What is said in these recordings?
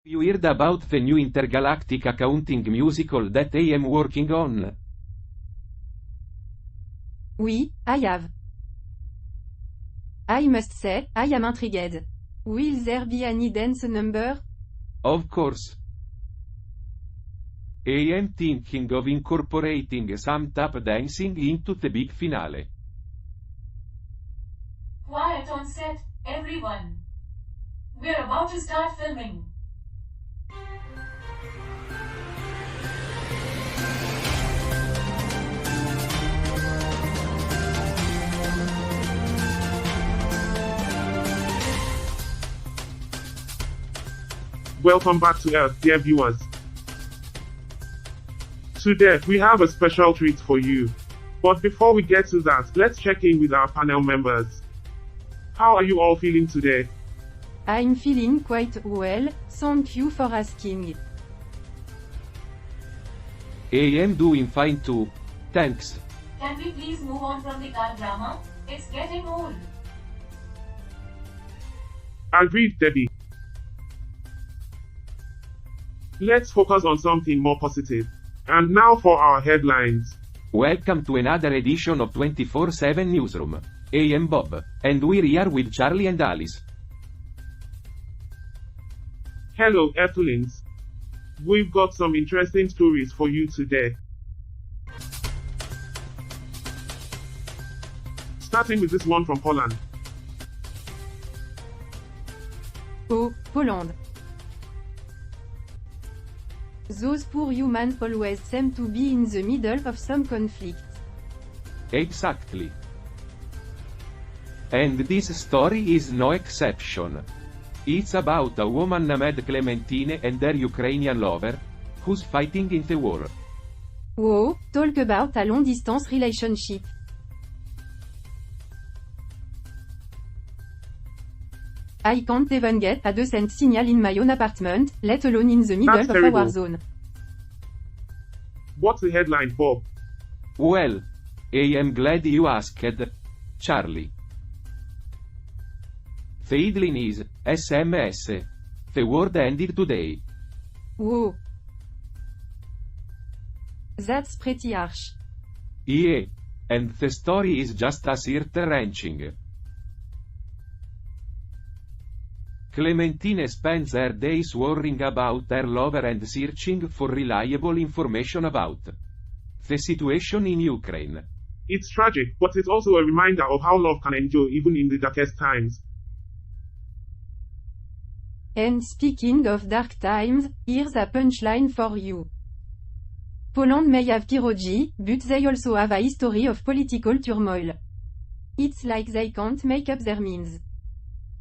You heard about the new intergalactic accounting musical that I am working on? Oui, I have. I must say, I am intrigued. Will there be any dance number? Of course. I am thinking of incorporating some tap dancing into the big finale. Quiet on set, everyone. We're about to start filming. Welcome back to Earth, dear viewers. Today, we have a special treat for you. But before we get to that, let's check in with our panel members. How are you all feeling today? I'm feeling quite well, thank you for asking. I am doing fine too. Thanks. Can we please move on from the car drama? It's getting old. Agreed, Debbie. Let's focus on something more positive. And now for our headlines. Welcome to another edition of 24/7 Newsroom. I am Bob, and we're here with Charlie and Alice. Hello, Earthlings. We've got some interesting stories for you today. Starting with this one from Poland. Oh, Poland. Those poor humans always seem to be in the middle of some conflict. Exactly. And this story is no exception. It's about a woman named Clementine and her Ukrainian lover, who's fighting in the war. Whoa, talk about a long-distance relationship. I can't even get a decent signal in my own apartment, let alone in the middle That's of a terrible. war zone. What's the headline, Bob? Well, I am glad you asked, Charlie. The headline is SMS. The word ended today. Whoa. That's pretty harsh. Yeah. And the story is just as heart-wrenching. Clementine spends her days worrying about her lover and searching for reliable information about the situation in Ukraine. It's tragic, but it's also a reminder of how love can endure even in the darkest times. And speaking of dark times, here's a punchline for you. Poland may have pierogi, but they also have a history of political turmoil. It's like they can't make up their minds.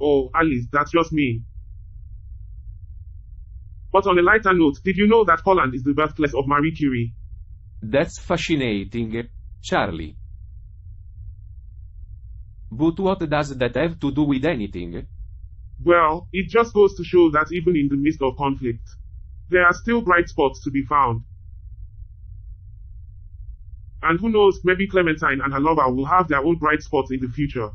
Oh, Alice, that's just mean. But on a lighter note, did you know that Poland is the birthplace of Marie Curie? That's fascinating, Charlie. But what does that have to do with anything? Well, it just goes to show that even in the midst of conflict, there are still bright spots to be found. And who knows, maybe Clementine and her lover will have their own bright spots in the future.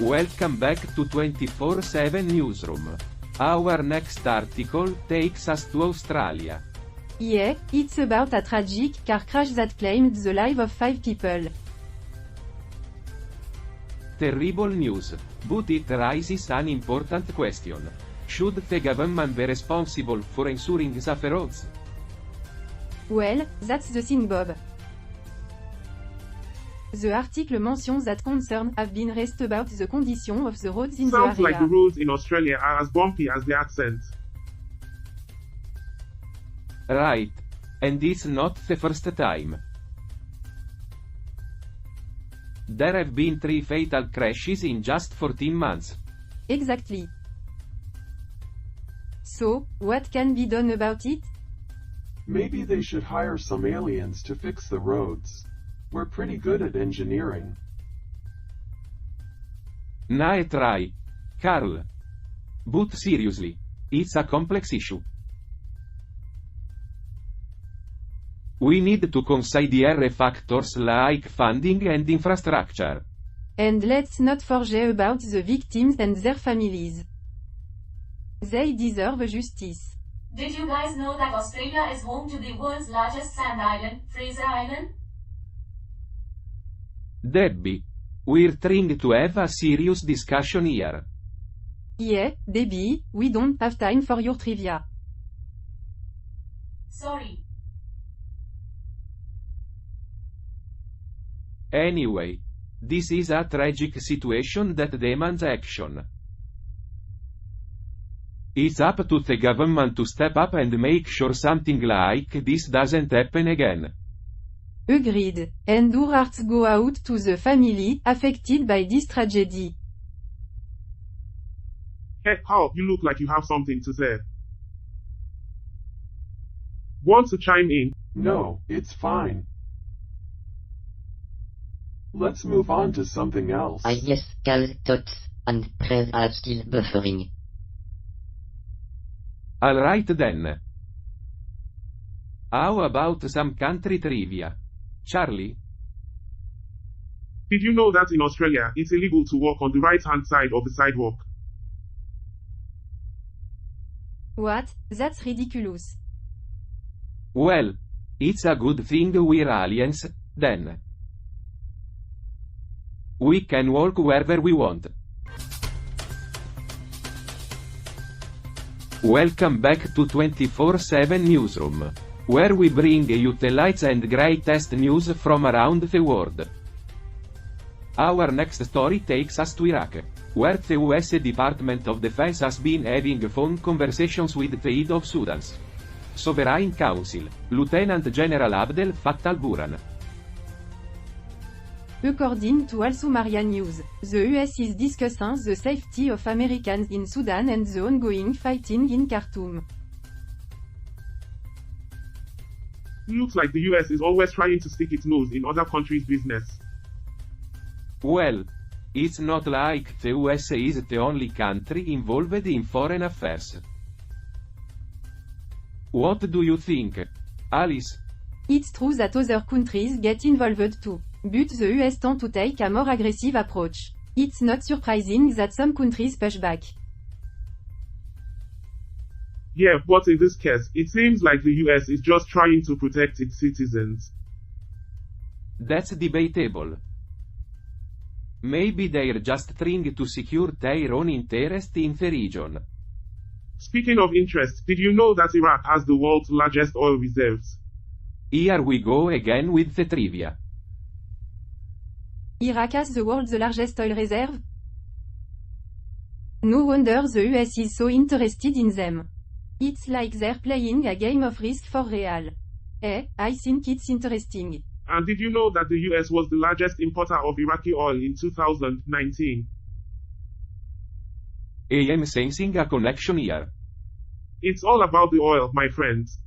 Welcome back to 24/7 Newsroom. Our next article takes us to Australia. Yeah, it's about a tragic car crash that claimed the lives of 5 people. Terrible news, but it raises an important question. Should the government be responsible for ensuring safe roads? Well, that's the thing, Bob. The article mentions that concerns have been raised about the condition of the roads in Sounds the like area. the roads in Australia are as bumpy as the accent. Right. And it's not the first time. There have been 3 fatal crashes in just 14 months. Exactly. So, what can be done about it? Maybe they should hire some aliens to fix the roads. We're pretty good at engineering. Nice try, Carl. But seriously, it's a complex issue. We need to consider factors like funding and infrastructure. And let's not forget about the victims and their families. They deserve justice. Did you guys know that Australia is home to the world's largest sand island, Fraser Island? Debbie. We're trying to have a serious discussion here. Yeah, Debbie, we don't have time for your trivia. Sorry. Anyway. This is a tragic situation that demands action. It's up to the government to step up and make sure something like this doesn't happen again. Agreed, and our hearts go out to the family affected by this tragedy. Hey, Carl, you look like you have something to say. Want to chime in? No, it's fine. Let's move on to something else. I yes, Cal, tots, and Prez are still buffering. Alright then. How about some country trivia? Charlie? Did you know that in Australia, it's illegal to walk on the right-hand side of the sidewalk? What? That's ridiculous. Well, it's a good thing we're aliens, then. We can walk wherever we want. Welcome back to 24/7 Newsroom, where we bring you the latest and greatest news from around the world. Our next story takes us to Iraq, where the US Department of Defense has been having phone conversations with the head of Sudan's Sovereign Council, Lieutenant General Abdel Fattah al-Burhan. According to Al-Somalia News, the US is discussing the safety of Americans in Sudan and the ongoing fighting in Khartoum. Looks like the US is always trying to stick its nose in other countries' business. Well, it's not like the US is the only country involved in foreign affairs. What do you think, Alice? It's true that other countries get involved too, but the US tend to take a more aggressive approach. It's not surprising that some countries push back. Yeah, but in this case, it seems like the US is just trying to protect its citizens. That's debatable. Maybe they're just trying to secure their own interest in the region. Speaking of interest, did you know that Iraq has the world's largest oil reserves? Here we go again with the trivia. Iraq has the world's largest oil reserve? No wonder the US is so interested in them. It's like they're playing a game of Risk for real. I think it's interesting. And did you know that the US was the largest importer of Iraqi oil in 2019? I am sensing a connection here. It's all about the oil, my friends.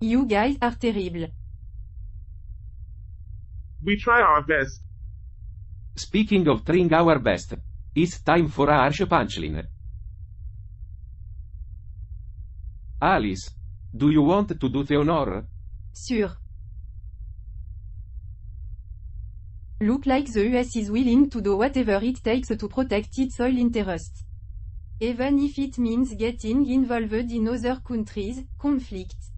You guys are terrible. We try our best. Speaking of trying our best, it's time for a harsh punchline. Alice, do you want to do the honor? Sure. Look like the US is willing to do whatever it takes to protect its oil interests. Even if it means getting involved in other countries' conflicts.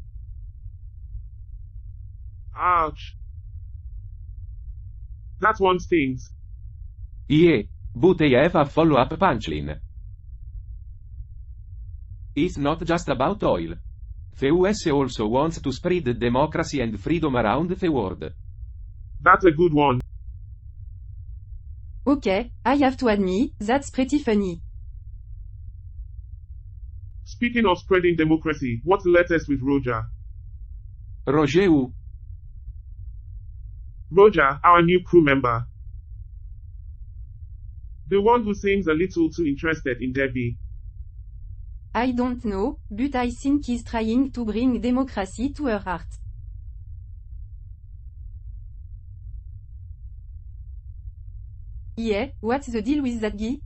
Ouch. That one stings. Yeah, but I have a follow-up punchline. It's not just about oil. The US also wants to spread democracy and freedom around the world. That's a good one. Okay, I have to admit, that's pretty funny. Speaking of spreading democracy, what's the latest with Roger? Roger who? Roger, our new crew member. The one who seems a little too interested in Debbie. I don't know, but I think he's trying to bring democracy to her heart. Yeah, what's the deal with that guy?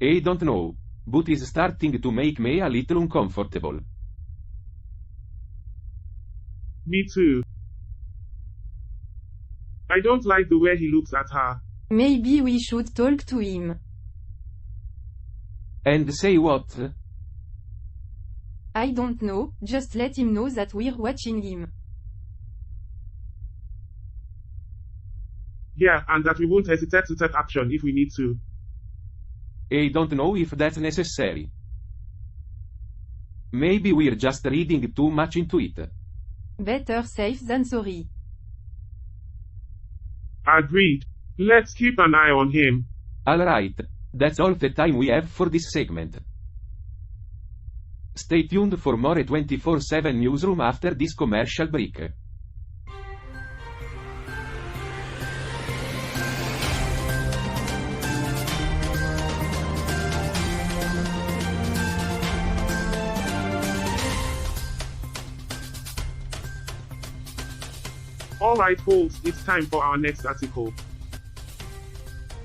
I don't know, but it's starting to make me a little uncomfortable. Me too. I don't like the way he looks at her. Maybe we should talk to him. And say what? I don't know, just let him know that we're watching him. Yeah, and that we won't hesitate to take action if we need to. I don't know if that's necessary. Maybe we're just reading too much into it. Better safe than sorry. Agreed. Let's keep an eye on him. Alright, that's all the time we have for this segment. Stay tuned for more 24/7 newsroom after this commercial break. Alright folks, it's time for our next article.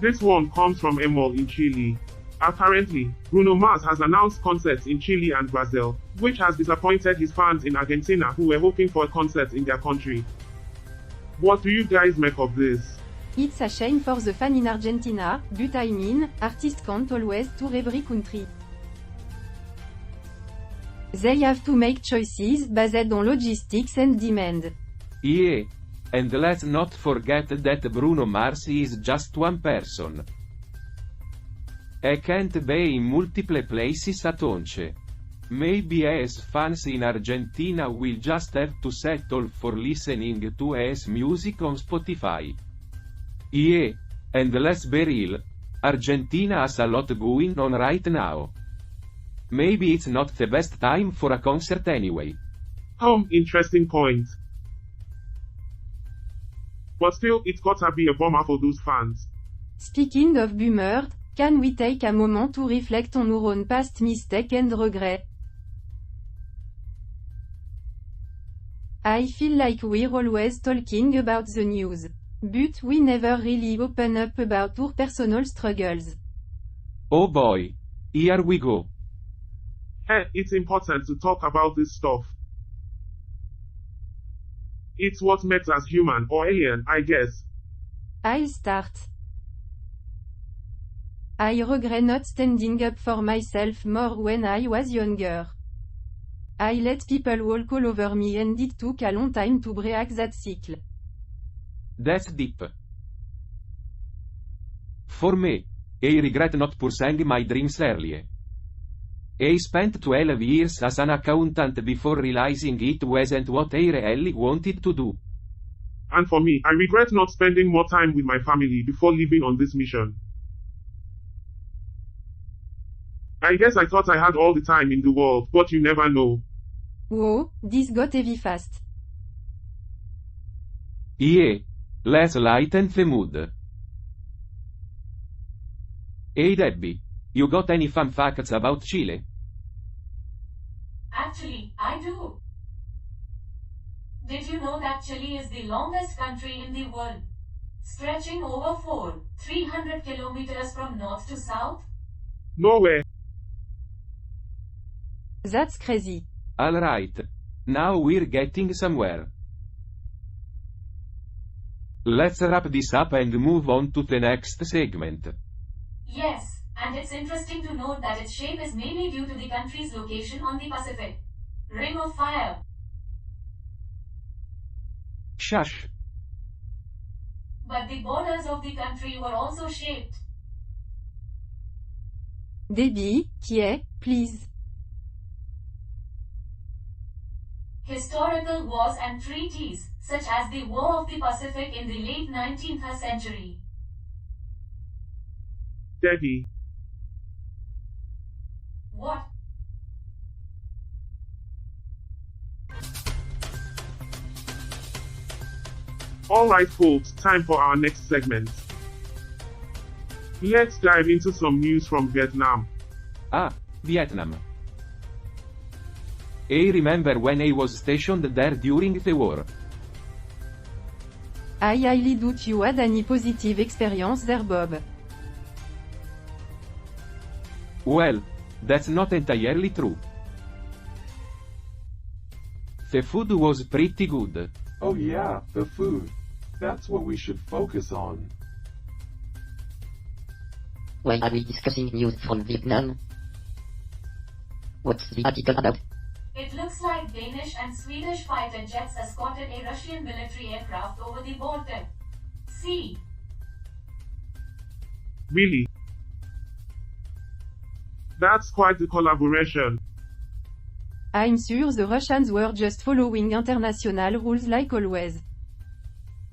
This one comes from Emol in Chile. Apparently, Bruno Mars has announced concerts in Chile and Brazil, which has disappointed his fans in Argentina who were hoping for a concert in their country. What do you guys make of this? It's a shame for the fan in Argentina, but I mean, artists can't always tour every country. They have to make choices based on logistics and demand. Yeah. And let's not forget that Bruno Mars is just one person. He can't be in multiple places at once. Maybe as fans in Argentina will just have to settle for listening to his music on Spotify. Yeah, and let's be real, Argentina has a lot going on right now. Maybe it's not the best time for a concert anyway. Interesting point. But still, it's gotta be a bummer for those fans. Speaking of bummer, can we take a moment to reflect on our own past mistake and regret? I feel like we're always talking about the news. But we never really open up about our personal struggles. Oh boy. Here we go. Hey, it's important to talk about this stuff. It's what makes us human or alien, I guess. I'll start. I regret not standing up for myself more when I was younger. I let people walk all over me and it took a long time to break that cycle. That's deep. For me, I regret not pursuing my dreams earlier. I spent 12 years as an accountant before realizing it wasn't what I really wanted to do. And for me, I regret not spending more time with my family before leaving on this mission. I guess I thought I had all the time in the world, but you never know. Whoa, this got heavy fast. Yeah, let's lighten the mood. Hey Debbie, you got any fun facts about Chile? Actually, I do. Did you know that Chile is the longest country in the world? Stretching over 300 kilometers from north to south? No way. That's crazy. Alright. Now we're getting somewhere. Let's wrap this up and move on to the next segment. Yes, and it's interesting to note that its shape is mainly due to the country's location on the Pacific Ring of Fire. Shush. But the borders of the country were also shaped. Debbie, qui please. Historical wars and treaties, such as the War of the Pacific in the late 19th century. Debbie. What? Alright folks, time for our next segment. Let's dive into some news from Vietnam. Ah, Vietnam. I remember when I was stationed there during the war. I highly doubt you had any positive experience there, Bob. Well, that's not entirely true. The food was pretty good. Oh yeah, the food. That's what we should focus on. Why are we discussing news from Vietnam? What's the article about? It looks like Danish and Swedish fighter jets escorted a Russian military aircraft over the Baltic Sea. Really? That's quite the collaboration. I'm sure the Russians were just following international rules like always.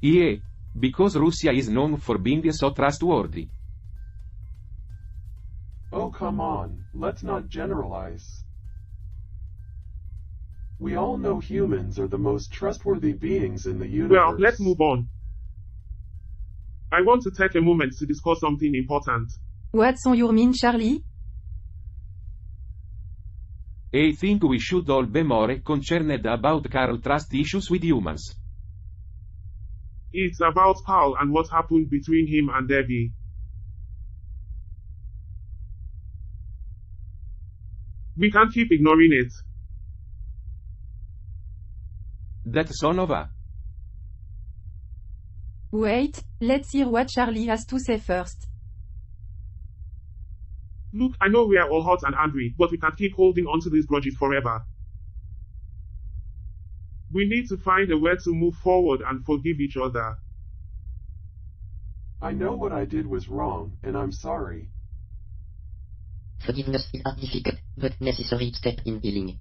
Yeah, because Russia is known for being so trustworthy. Oh come on, let's not generalize. We all know humans are the most trustworthy beings in the universe. Well, let's move on. I want to take a moment to discuss something important. What's on your mind, Charlie? I think we should all be more concerned about Carl trust issues with humans. It's about Carl and what happened between him and Debbie. We can't keep ignoring it. That son of a... Wait, let's hear what Charlie has to say first. Look, I know we are all hot and angry, but we can't keep holding on to these grudges forever. We need to find a way to move forward and forgive each other. I know what I did was wrong, and I'm sorry. Forgiveness is a difficult, but necessary step in healing.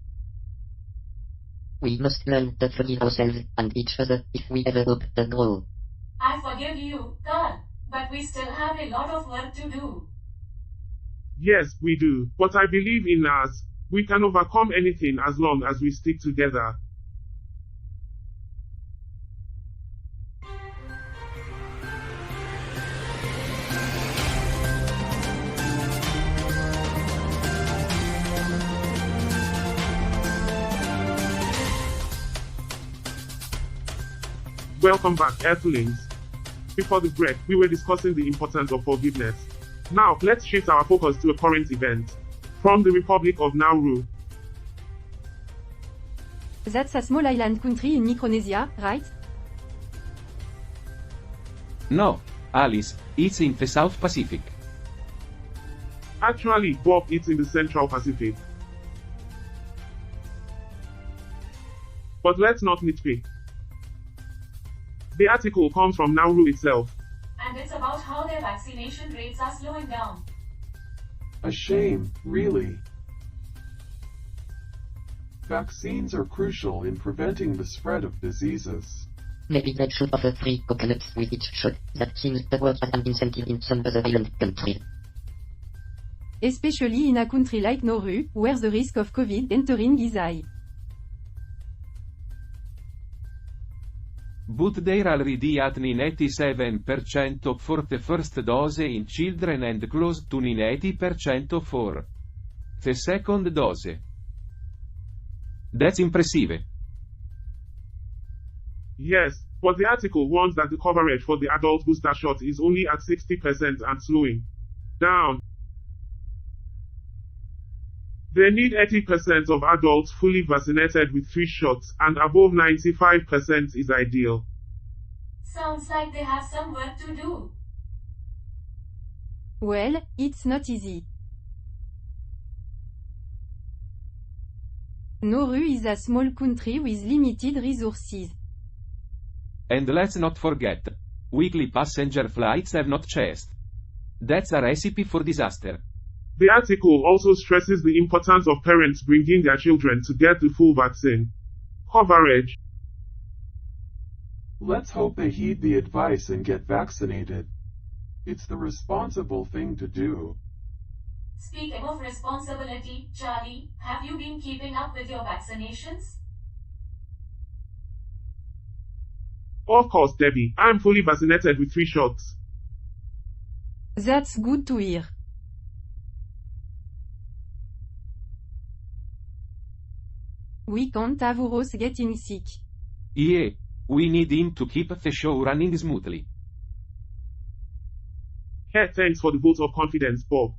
We must learn to forgive ourselves and each other if we ever hope to grow. I forgive you, Carl, but we still have a lot of work to do. Yes, we do, but I believe in us. We can overcome anything as long as we stick together. Welcome back, Earthlings. Before the break, we were discussing the importance of forgiveness. Now, let's shift our focus to a current event. From the Republic of Nauru. That's a small island country in Micronesia, right? No, Alice, it's in the South Pacific. Actually, Bob, it's in the Central Pacific. But let's not nitpick. The article comes from Nauru itself. And it's about how their vaccination rates are slowing down. A shame, really. Vaccines are crucial in preventing the spread of diseases. Maybe they should offer free coconuts with each shot. That seems to work as an incentive in some other island countries. Especially in a country like Nauru, where the risk of COVID entering is high. But they're already at 97% for the first dose in children and close to 80% for the second dose. That's impressive. Yes, but the article warns that the coverage for the adult booster shot is only at 60% and slowing down. They need 80% of adults fully vaccinated with 3 shots, and above 95% is ideal. Sounds like they have some work to do. Well, it's not easy. Nauru is a small country with limited resources. And let's not forget, weekly passenger flights have not changed. That's a recipe for disaster. The article also stresses the importance of parents bringing their children to get the full vaccine coverage. Let's hope they heed the advice and get vaccinated. It's the responsible thing to do. Speaking of responsibility, Charlie, have you been keeping up with your vaccinations? Of course, Debbie, I'm fully vaccinated with 3 shots. That's good to hear. We can't have Uros getting sick. Yeah, we need him to keep the show running smoothly. Hey, thanks for the vote of confidence, Bob.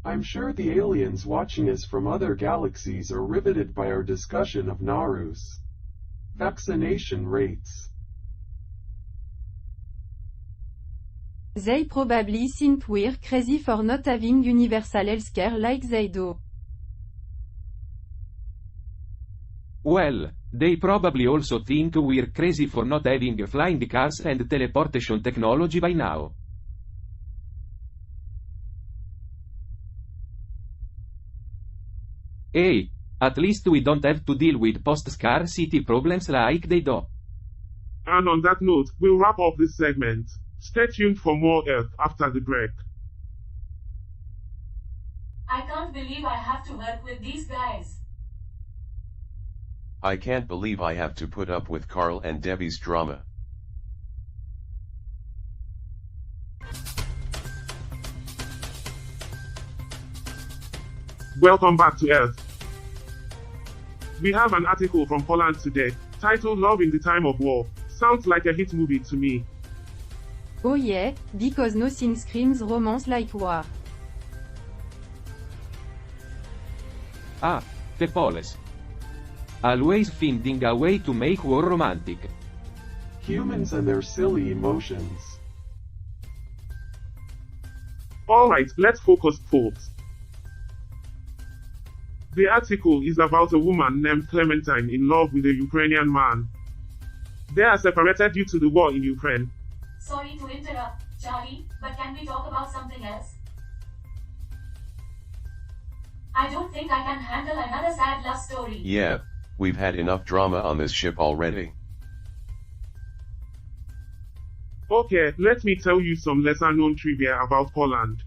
I'm sure the aliens watching us from other galaxies are riveted by our discussion of Naru's vaccination rates. They probably think we're crazy for not having universal healthcare like they do. Well, they probably also think we're crazy for not having flying cars and teleportation technology by now. Hey, at least we don't have to deal with post-scarcity problems like they do. And on that note, we'll wrap up this segment. Stay tuned for more Earth after the break. I can't believe I have to work with these guys. I can't believe I have to put up with Carl and Debbie's drama. Welcome back to Earth. We have an article from Poland today, titled Love in the Time of War. Sounds like a hit movie to me. Oh yeah, because nothing screams romance like war. Ah, the Poles. Always finding a way to make war romantic. Humans and their silly emotions. Alright, let's focus, folks. The article is about a woman named Clementine in love with a Ukrainian man. They are separated due to the war in Ukraine. Sorry to interrupt, Charlie, but can we talk about something else? I don't think I can handle another sad love story. Yeah, we've had enough drama on this ship already. Okay, let me tell you some lesser known trivia about Poland.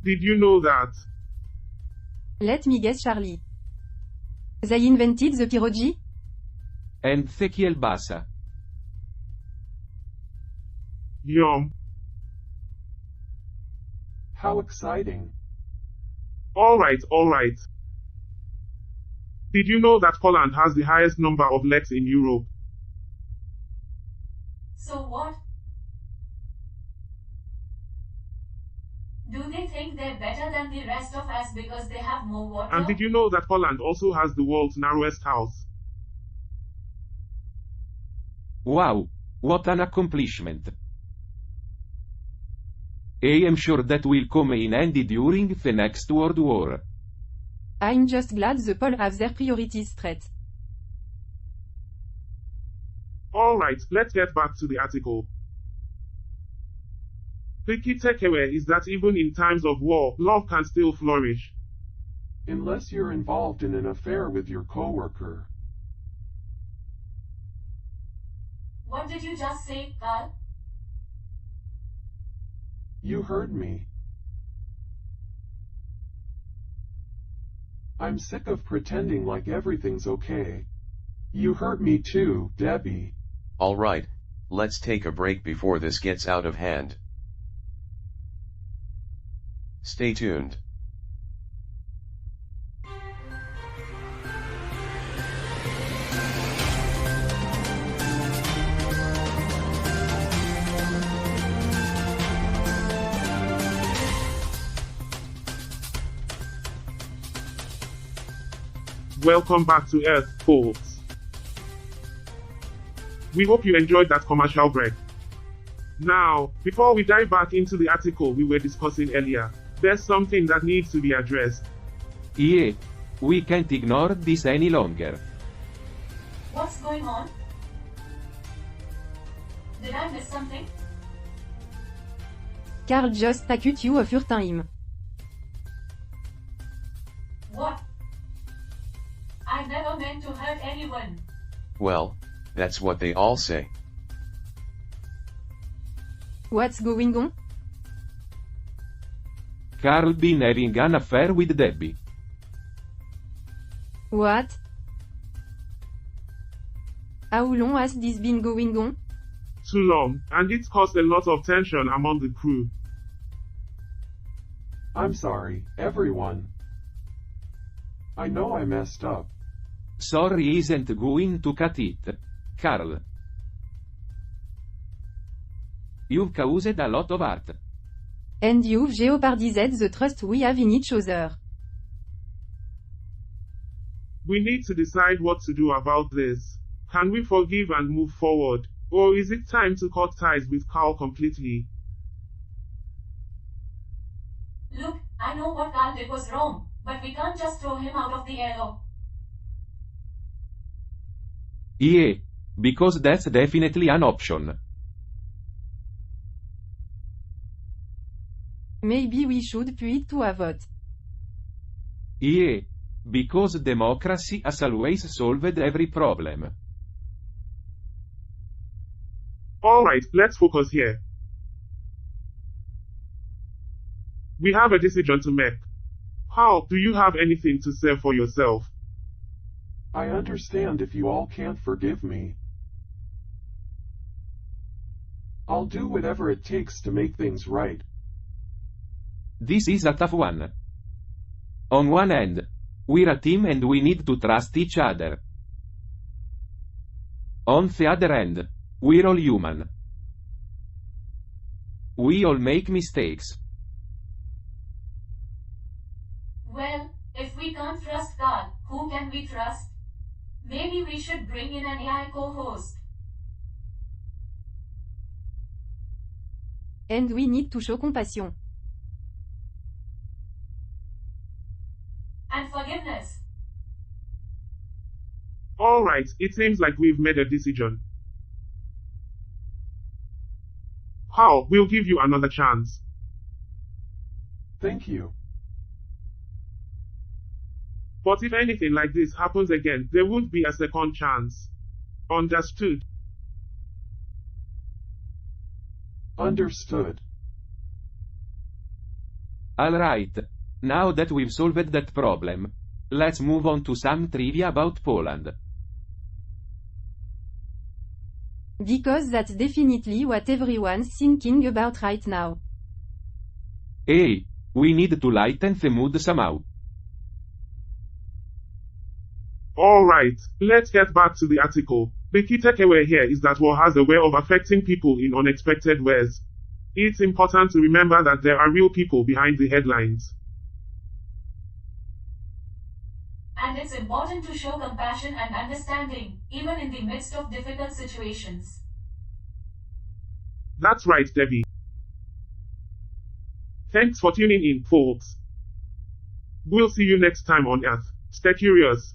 Did you know that? Let me guess, Charlie. They invented the pierogi? And the kielbasa. Yum. How exciting. Alright. Did you know that Poland has the highest number of lakes in Europe? So what? Do they think they're better than the rest of us because they have more water? And did you know that Poland also has the world's narrowest house? Wow, what an accomplishment. I am sure that will come in handy during the next World War. I'm just glad the Poles have their priorities straight. Alright, let's get back to the article. The key takeaway is that even in times of war, love can still flourish. Unless you're involved in an affair with your coworker. What did you just say, Carl? You heard me. I'm sick of pretending like everything's okay. You hurt me too, Debbie. Alright, let's take a break before this gets out of hand. Stay tuned. Welcome back to Earth, folks. We hope you enjoyed that commercial break. Now, before we dive back into the article we were discussing earlier, there's something that needs to be addressed. Yeah, we can't ignore this any longer. What's going on? Did I miss something? Carl just accused you of hurting him. What? I never meant to hurt anyone. Well, that's what they all say. What's going on? Carl been having an affair with Debbie. What? How long has this been going on? Too long, and it's caused a lot of tension among the crew. I'm sorry, everyone. I know I messed up. Sorry isn't going to cut it, Carl. You've caused a lot of art. And you've jeopardized the trust we have in each other. We need to decide what to do about this. Can we forgive and move forward? Or is it time to cut ties with Carl completely? Look, I know what Carl did was wrong, but we can't just throw him out of the airlock. Yeah. Because that's definitely an option. Maybe we should put it to a vote. Yeah. Because democracy has always solved every problem. Alright, let's focus here. We have a decision to make. Carl, do you have anything to say for yourself? I understand if you all can't forgive me. I'll do whatever it takes to make things right. This is a tough one. On one hand, we're a team and we need to trust each other. On the other hand, we're all human. We all make mistakes. Well, if we can't trust Carl, who can we trust? Maybe we should bring in an AI co-host. And we need to show compassion. And forgiveness. Alright, it seems like we've made a decision. Carl, we'll give you another chance. Thank you. But if anything like this happens again, there won't be a second chance. Understood? Understood. Alright. Now that we've solved that problem, let's move on to some trivia about Poland. Because that's definitely what everyone's thinking about right now. Hey, we need to lighten the mood somehow. Alright, let's get back to the article. The key takeaway here is that war has a way of affecting people in unexpected ways. It's important to remember that there are real people behind the headlines. And it's important to show compassion and understanding, even in the midst of difficult situations. That's right, Debbie. Thanks for tuning in, folks. We'll see you next time on Earth. Stay curious.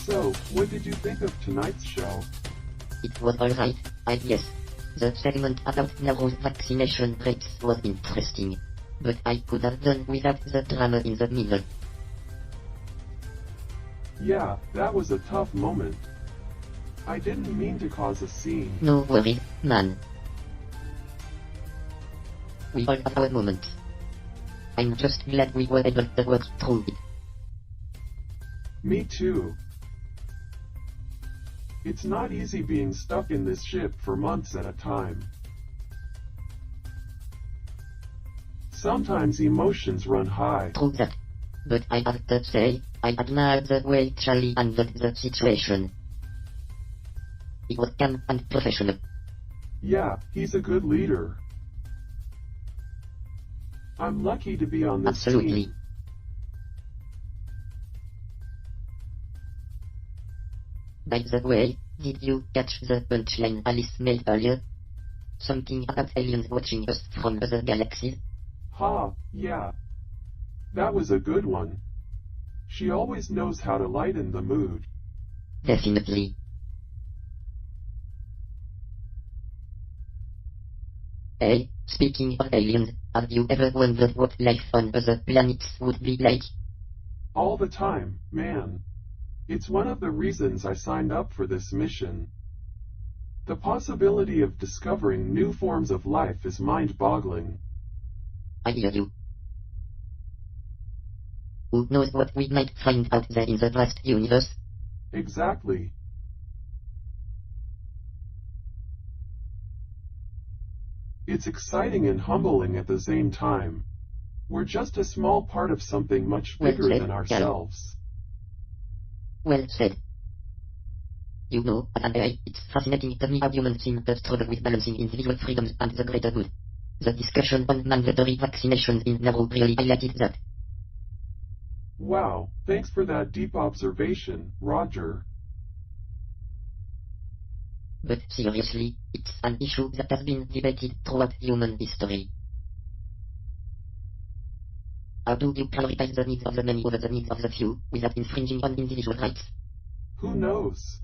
So, what did you think of tonight's show? It was alright, I guess. The segment about narrow vaccination rates was interesting. But I could have done without the drama in the middle. Yeah, that was a tough moment. I didn't mean to cause a scene. No worries, man. We all have our moments. I'm just glad we were able to work through it. Me too. It's not easy being stuck in this ship for months at a time. Sometimes emotions run high. True that. But I have to say, I admire the way Charlie handled the situation. He was calm and professional. Yeah, he's a good leader. I'm lucky to be on this Absolutely. team. By the way, did you catch the punchline Alice made earlier? Something about aliens watching us from other galaxies? Ha, yeah. That was a good one. She always knows how to lighten the mood. Definitely. Hey, speaking of aliens, have you ever wondered what life on other planets would be like? All the time, man. It's one of the reasons I signed up for this mission. The possibility of discovering new forms of life is mind-boggling. I hear you. Who knows what we might find out there in the vast universe? Exactly. It's exciting and humbling at the same time. We're just a small part of something much Well bigger said, than Cal. ourselves. Well said. You know, at an AI, it's fascinating to me how humans seem to struggle with balancing individual freedoms and the greater good. The discussion on mandatory vaccinations in Nauru really highlighted that. Wow, thanks for that deep observation, Roger. But seriously, it's an issue that has been debated throughout human history. How do you prioritize the needs of the many over the needs of the few, without infringing on individual rights? Who knows?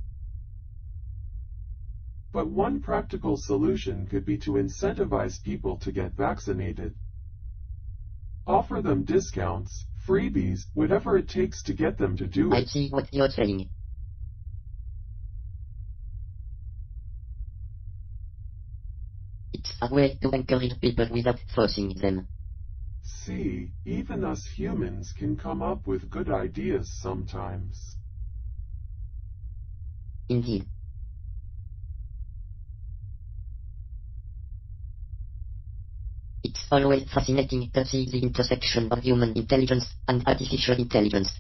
But one practical solution could be to incentivize people to get vaccinated. Offer them discounts, freebies, whatever it takes to get them to do I it. see what you're saying. It's a way to encourage people without forcing them. See, even us humans can come up with good ideas sometimes. Indeed. It's always fascinating to see the intersection of human intelligence and artificial intelligence.